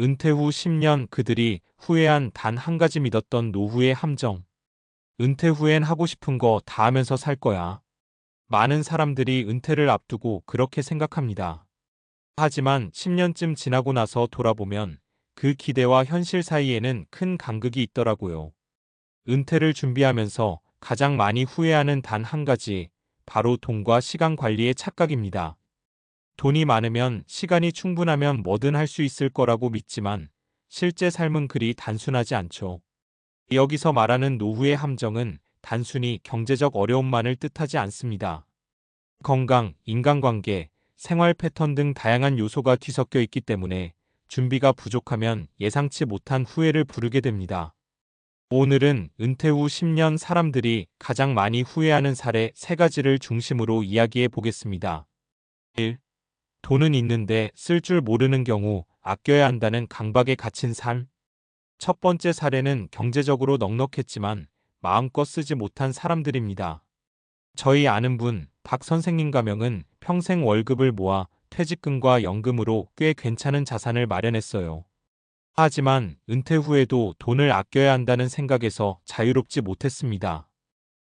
은퇴 후 10년 그들이 후회한 단 한 가지 믿었던 노후의 함정. 은퇴 후엔 하고 싶은 거 다 하면서 살 거야. 많은 사람들이 은퇴를 앞두고 그렇게 생각합니다. 하지만 10년쯤 지나고 나서 돌아보면 그 기대와 현실 사이에는 큰 간극이 있더라고요. 은퇴를 준비하면서 가장 많이 후회하는 단 한 가지, 바로 돈과 시간 관리의 착각입니다. 돈이 많으면 시간이 충분하면 뭐든 할 수 있을 거라고 믿지만 실제 삶은 그리 단순하지 않죠. 여기서 말하는 노후의 함정은 단순히 경제적 어려움만을 뜻하지 않습니다. 건강, 인간관계, 생활 패턴 등 다양한 요소가 뒤섞여 있기 때문에 준비가 부족하면 예상치 못한 후회를 부르게 됩니다. 오늘은 은퇴 후 10년 사람들이 가장 많이 후회하는 사례 3가지를 중심으로 이야기해 보겠습니다. 1. 돈은 있는데 쓸 줄 모르는 경우 아껴야 한다는 강박에 갇힌 삶. 첫 번째 사례는 경제적으로 넉넉했지만 마음껏 쓰지 못한 사람들입니다. 저희 아는 분, 박 선생님 가명은 평생 월급을 모아 퇴직금과 연금으로 꽤 괜찮은 자산을 마련했어요. 하지만 은퇴 후에도 돈을 아껴야 한다는 생각에서 자유롭지 못했습니다.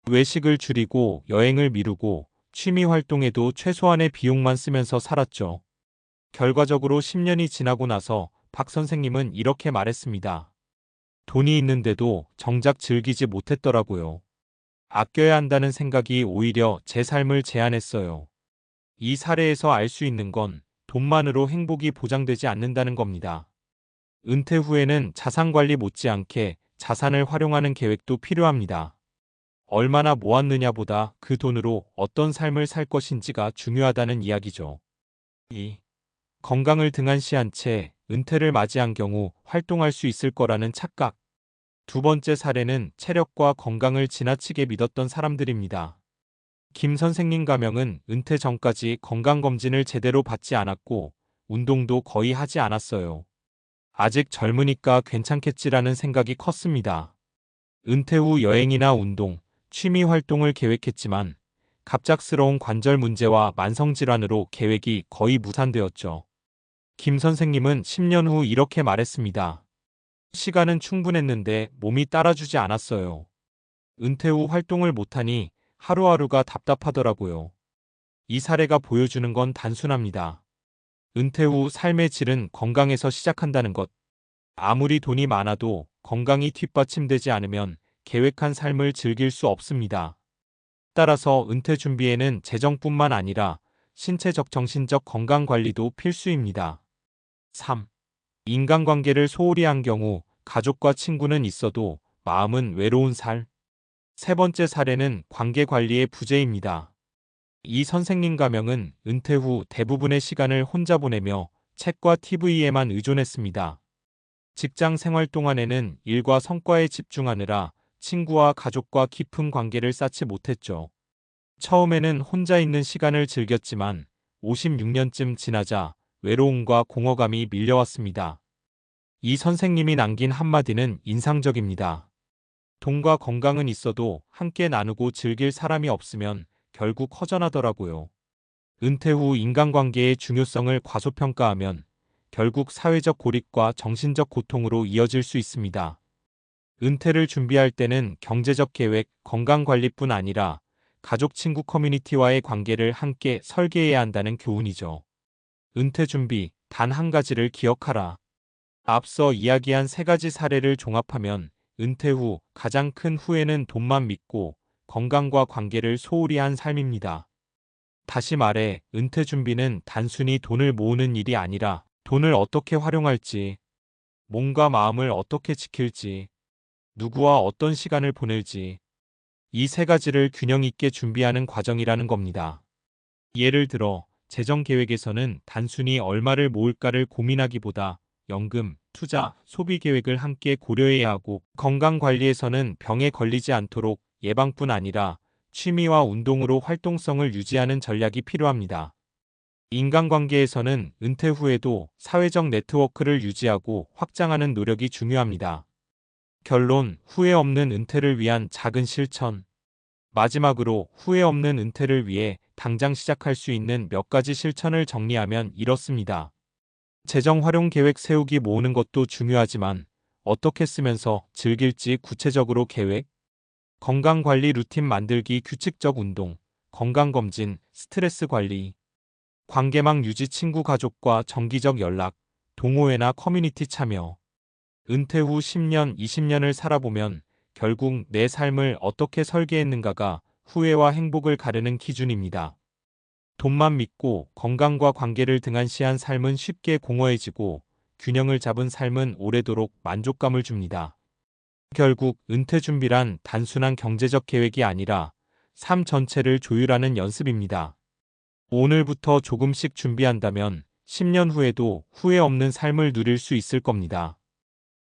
외식을 줄이고 여행을 미루고 취미 활동에도 최소한의 비용만 쓰면서 살았죠. 결과적으로 10년이 지나고 나서 박 선생님은 이렇게 말했습니다. 돈이 있는데도 정작 즐기지 못했더라고요. 아껴야 한다는 생각이 오히려 제 삶을 제한했어요. 이 사례에서 알 수 있는 건 돈만으로 행복이 보장되지 않는다는 겁니다. 은퇴 후에는 자산 관리 못지않게 자산을 활용하는 계획도 필요합니다. 얼마나 모았느냐보다 그 돈으로 어떤 삶을 살 것인지가 중요하다는 이야기죠. 2. 건강을 등한시한 채 은퇴를 맞이한 경우 활동할 수 있을 거라는 착각. 두 번째 사례는 체력과 건강을 지나치게 믿었던 사람들입니다. 김 선생님 가명은 은퇴 전까지 건강검진을 제대로 받지 않았고 운동도 거의 하지 않았어요. 아직 젊으니까 괜찮겠지라는 생각이 컸습니다. 은퇴 후 여행이나 운동, 취미 활동을 계획했지만 갑작스러운 관절 문제와 만성질환으로 계획이 거의 무산되었죠. 김 선생님은 10년 후 이렇게 말했습니다. 시간은 충분했는데 몸이 따라주지 않았어요. 은퇴 후 활동을 못하니 하루하루가 답답하더라고요. 이 사례가 보여주는 건 단순합니다. 은퇴 후 삶의 질은 건강에서 시작한다는 것. 아무리 돈이 많아도 건강이 뒷받침되지 않으면 계획한 삶을 즐길 수 없습니다. 따라서 은퇴 준비에는 재정뿐만 아니라 신체적 정신적 건강 관리도 필수입니다. 3. 인간관계를 소홀히 한 경우 가족과 친구는 있어도 마음은 외로운 삶. 세 번째 사례는 관계 관리의 부재입니다. 이 선생님 가명은 은퇴 후 대부분의 시간을 혼자 보내며 책과 TV에만 의존했습니다. 직장 생활 동안에는 일과 성과에 집중하느라 친구와 가족과 깊은 관계를 쌓지 못했죠. 처음에는 혼자 있는 시간을 즐겼지만 56년쯤 지나자 외로움과 공허감이 밀려왔습니다. 이 선생님이 남긴 한마디는 인상적입니다. 돈과 건강은 있어도 함께 나누고 즐길 사람이 없으면 결국 허전하더라고요. 은퇴 후 인간관계의 중요성을 과소평가하면 결국 사회적 고립과 정신적 고통으로 이어질 수 있습니다. 은퇴를 준비할 때는 경제적 계획, 건강관리뿐 아니라 가족, 친구, 커뮤니티와의 관계를 함께 설계해야 한다는 교훈이죠. 은퇴 준비, 단 한 가지를 기억하라. 앞서 이야기한 3가지 사례를 종합하면 은퇴 후 가장 큰 후회는 돈만 믿고 건강과 관계를 소홀히 한 삶입니다. 다시 말해, 은퇴 준비는 단순히 돈을 모으는 일이 아니라 돈을 어떻게 활용할지, 몸과 마음을 어떻게 지킬지, 누구와 어떤 시간을 보낼지, 이 3가지를 균형 있게 준비하는 과정이라는 겁니다. 예를 들어, 재정 계획에서는 단순히 얼마를 모을까를 고민하기보다 연금, 투자, 소비 계획을 함께 고려해야 하고, 건강 관리에서는 병에 걸리지 않도록 예방뿐 아니라 취미와 운동으로 활동성을 유지하는 전략이 필요합니다. 인간관계에서는 은퇴 후에도 사회적 네트워크를 유지하고 확장하는 노력이 중요합니다. 결론, 후회 없는 은퇴를 위한 작은 실천. 마지막으로 후회 없는 은퇴를 위해 당장 시작할 수 있는 몇 가지 실천을 정리하면 이렇습니다. 재정 활용 계획 세우기 모으는 것도 중요하지만 어떻게 쓰면서 즐길지 구체적으로 계획, 건강관리 루틴 만들기, 규칙적 운동, 건강검진, 스트레스 관리, 관계망 유지, 친구 가족과 정기적 연락, 동호회나 커뮤니티 참여. 은퇴 후 10년, 20년을 살아보면 결국 내 삶을 어떻게 설계했는가가 후회와 행복을 가르는 기준입니다. 돈만 믿고 건강과 관계를 등한시한 삶은 쉽게 공허해지고 균형을 잡은 삶은 오래도록 만족감을 줍니다. 결국 은퇴 준비란 단순한 경제적 계획이 아니라 삶 전체를 조율하는 연습입니다. 오늘부터 조금씩 준비한다면 10년 후에도 후회 없는 삶을 누릴 수 있을 겁니다.